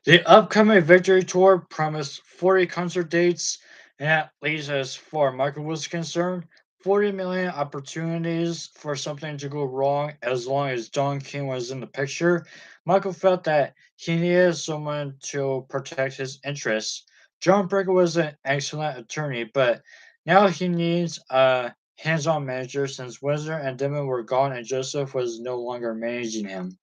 The upcoming Victory Tour promised 40 concert dates, and at least as far as Michael was concerned, 40 million opportunities for something to go wrong as long as Don King was in the picture. Michael felt that he needed someone to protect his interests. John Brecker was an excellent attorney, but now he needs a hands-on manager since Windsor and Dimon were gone and Joseph was no longer managing him.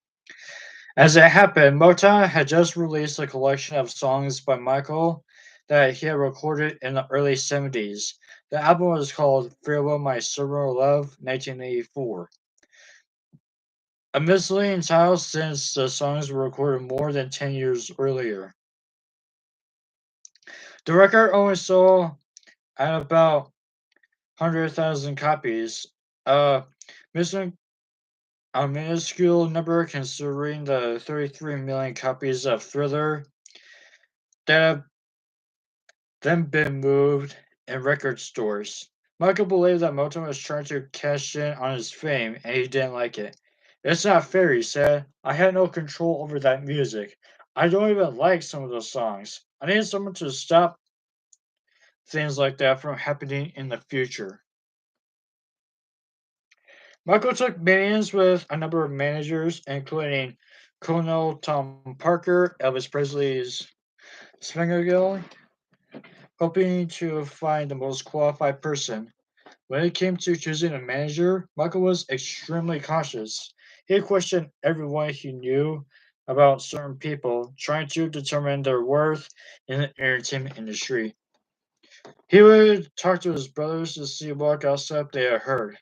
As it happened, Motown had just released a collection of songs by Michael that he had recorded in the early 70s. The album was called Farewell My Summer Love 1984. A misleading title since the songs were recorded more than 10 years earlier. The record only sold at about 100,000 copies, a, mis- a minuscule number considering the 33 million copies of Thriller that then been moved in record stores. Michael believed that Motown was trying to cash in on his fame and he didn't like it. It's not fair, he said. I had no control over that music. I don't even like some of those songs. I need someone to stop things like that from happening in the future. Michael took meetings with a number of managers, including Colonel Tom Parker, Elvis Presley's Spengergill, hoping to find the most qualified person. When it came to choosing a manager, Michael was extremely cautious. He questioned everyone he knew about certain people, trying to determine their worth in the entertainment industry. He would talk to his brothers to see what gossip they had heard.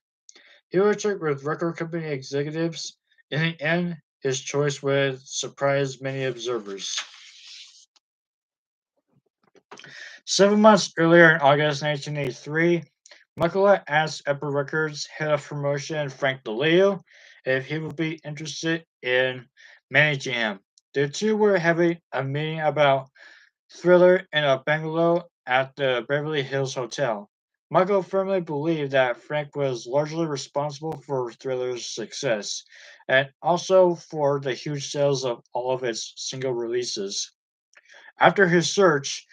He would check with record company executives. In the end, his choice would surprise many observers. 7 months earlier, in August 1983, Michael had asked Epic Records head of promotion Frank DeLeo if he would be interested in managing him. The two were having a meeting about Thriller in a bungalow at the Beverly Hills Hotel. Michael firmly believed that Frank was largely responsible for Thriller's success, and also for the huge sales of all of its single releases. After his search,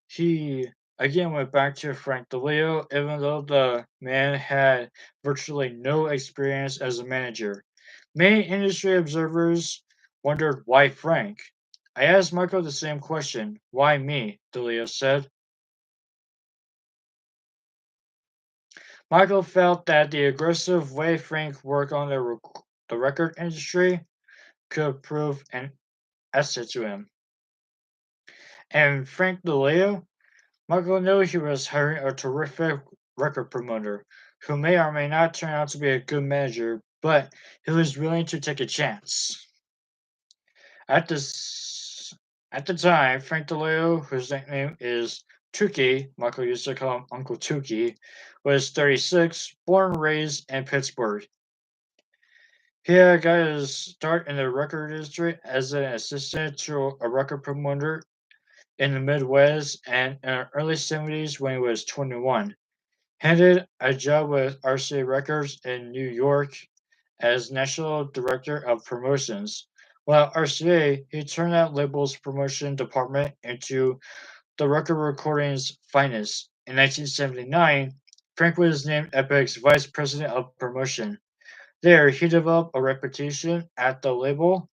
he again went back to Frank DeLeo, even though the man had virtually no experience as a manager. Many industry observers wondered why Frank. I asked Michael the same question. Why me? DeLeo said. Michael felt that the aggressive way Frank worked on the record industry could prove an asset to him. And Frank DeLeo, Michael knew he was hiring a terrific record promoter who may or may not turn out to be a good manager, but he was willing to take a chance. At this at the time, Frank DeLeo, whose nickname is Tukey, Michael used to call him Uncle Tukey, was 36, born and raised in Pittsburgh. He had got his start in the record industry as an assistant to a record promoter in the Midwest and in the early 70s when he was 21. Handed a job with RCA Records in New York as National Director of Promotions. While at RCA, he turned that label's promotion department into the record recording's finest. In 1979, Frank was named Epic's Vice President of Promotion. There, he developed a reputation at the label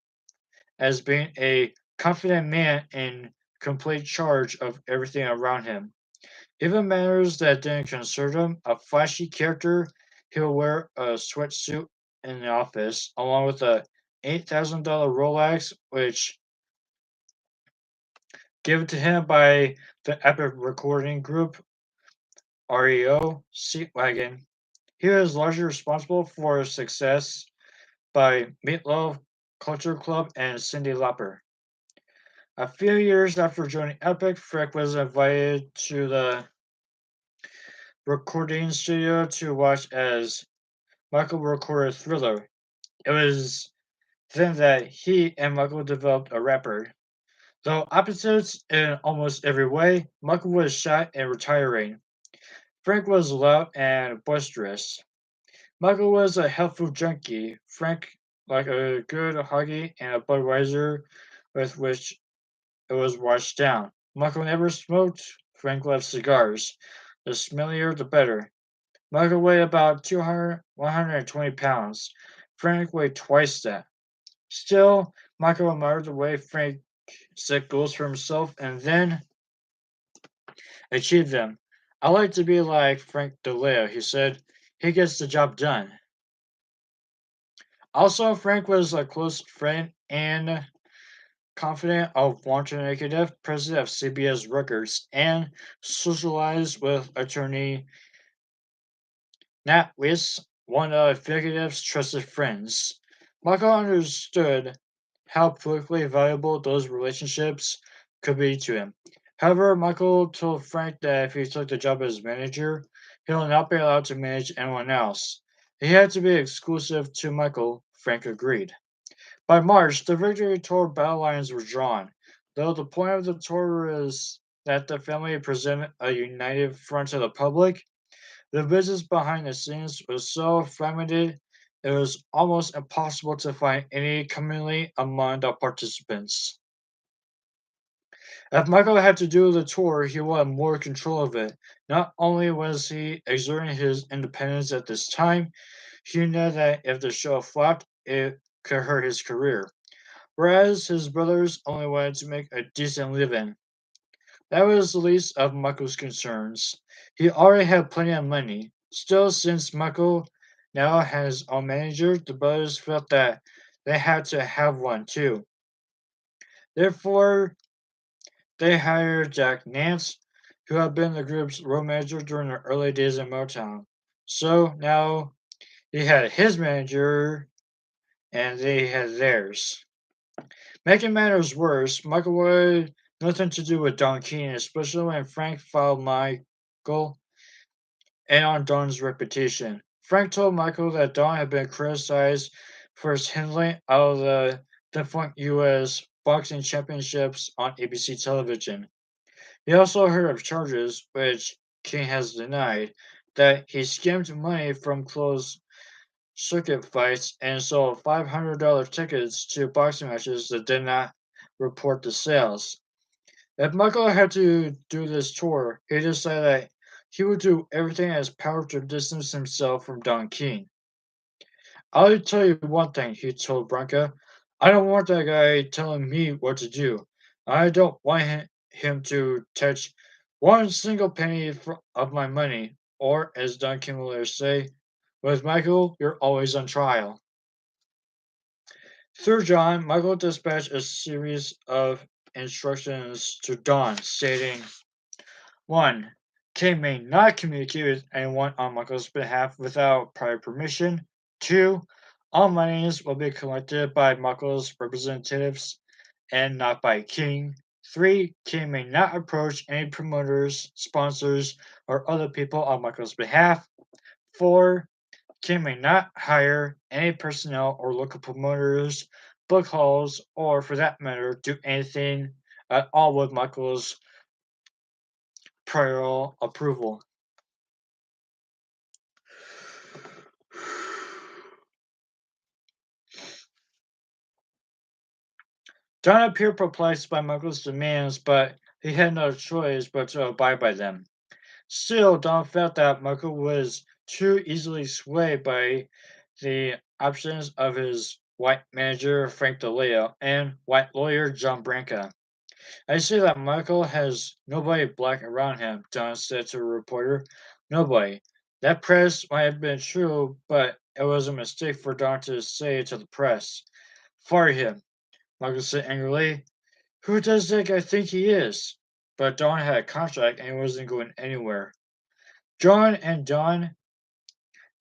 as being a confident man in complete charge of everything around him. Even matters that didn't concern him, a flashy character, he'll wear a sweatsuit in the office, along with a $8,000 Rolex, which given to him by the Epic Recording Group, REO, Seatwagon. He was largely responsible for his success by Meatloaf, Culture Club, and Cyndi Lauper. A few years after joining Epic, Frick was invited to the recording studio to watch as Michael recorded Thriller. It was then that he and Michael developed a rapport. Though opposites in almost every way, Michael was shy and retiring. Frank was loud and boisterous. Michael was a helpful junkie. Frank like a good hoagie and a Budweiser with which it was washed down. Michael never smoked. Frank loved cigars. The smellier, the better. Michael weighed about 120 pounds. Frank weighed twice that. Still, Michael admired the way Frank set goals for himself and then achieved them. I like to be like Frank DeLeo, he said. He gets the job done. Also, Frank was a close friend and confidant of Walter Negative, president of CBS Records, and socialized with attorney Nat Weiss, one of Negative's trusted friends. Michael understood how politically valuable those relationships could be to him. However, Michael told Frank that if he took the job as manager, he will not be allowed to manage anyone else. He had to be exclusive to Michael. Frank agreed. By March, the Victory Tour battle lines were drawn, though the point of the tour was that the family presented a united front to the public. The business behind the scenes was so fragmented it was almost impossible to find any commonality among the participants. If Michael had to do the tour, he wanted more control of it. Not only was he exerting his independence at this time, he knew that if the show flopped, it could hurt his career. Whereas his brothers only wanted to make a decent living. That was the least of Michael's concerns. He already had plenty of money. Still, since Michael now had his own manager, the brothers felt that they had to have one too. Therefore, they hired Jack Nance, who had been the group's road manager during the early days in Motown. So now he had his manager and they had theirs. Making matters worse, Michael wanted nothing to do with Don King, especially when Frank followed Michael and on Don's reputation. Frank told Michael that Don had been criticized for his handling of the defunct U.S. boxing championships on ABC television. He also heard of charges, which King has denied, that he skimmed money from closed circuit fights and sold $500 tickets to boxing matches that did not report the sales. If Michael had to do this tour, he decided that he would do everything in his power to distance himself from Don King. I'll tell you one thing, he told Branca. I don't want that guy telling me what to do. I don't want him to touch one single penny of my money, or as Don King will later say, with Michael, you're always on trial. Through John, Michael dispatched a series of instructions to Don, stating 1. K may not communicate with anyone on Michael's behalf without prior permission. 2. All monies will be collected by Michael's representatives and not by King. 3. King may not approach any promoters, sponsors, or other people on Michael's behalf. 4. King may not hire any personnel or local promoters, book halls, or for that matter, do anything at all with Michael's prior approval. John appeared perplexed by Michael's demands, but he had no choice but to abide by them. Still, Don felt that Michael was too easily swayed by the options of his white manager Frank DeLeo and white lawyer John Branca. I see that Michael has nobody black around him, Don said to a reporter. Nobody. That press might have been true, but it was a mistake for Don to say to the press. Fire him, Michael said angrily. Who does that guy think he is? But Don had a contract and he wasn't going anywhere. John and Don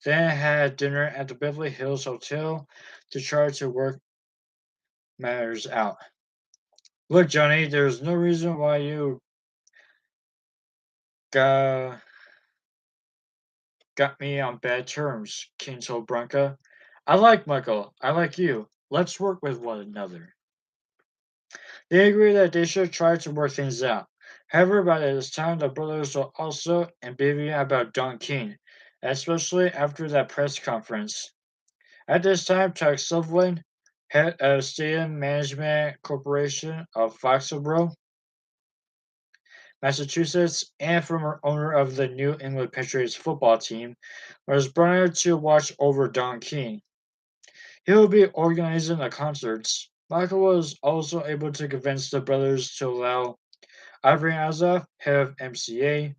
then had dinner at the Beverly Hills Hotel to try to work matters out. Look, Johnny, there's no reason why you got, got me on bad terms, King told Branca. I like Michael. I like you. Let's work with one another. They agreed that they should try to work things out. However, by this time, the brothers were also ambivalent about Don King, especially after that press conference. At this time, Chuck Sullivan, head of Stadium Management Corporation of Foxborough, Massachusetts, and former owner of the New England Patriots football team, was brought in to watch over Don King. He will be organizing the concerts. Michael was also able to convince the brothers to allow Ivory Azza, head of MCA,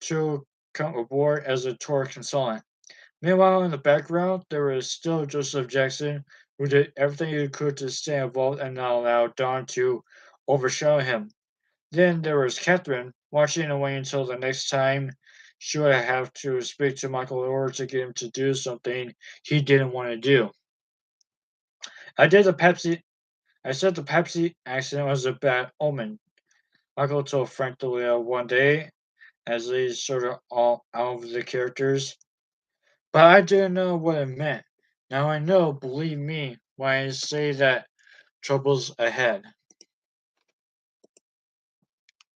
to come aboard as a tour consultant. Meanwhile, in the background, there was still Joseph Jackson, who did everything he could to stay involved and not allow Don to overshadow him. Then there was Catherine, watching and waiting until the next time she would have to speak to Michael in order to get him to do something he didn't want to do. I did the Pepsi. I said the Pepsi accident was a bad omen. Michael told Frank DeLeo one day as they sort of all out of the characters. But I didn't know what it meant. Now I know, believe me, when I say that trouble's ahead.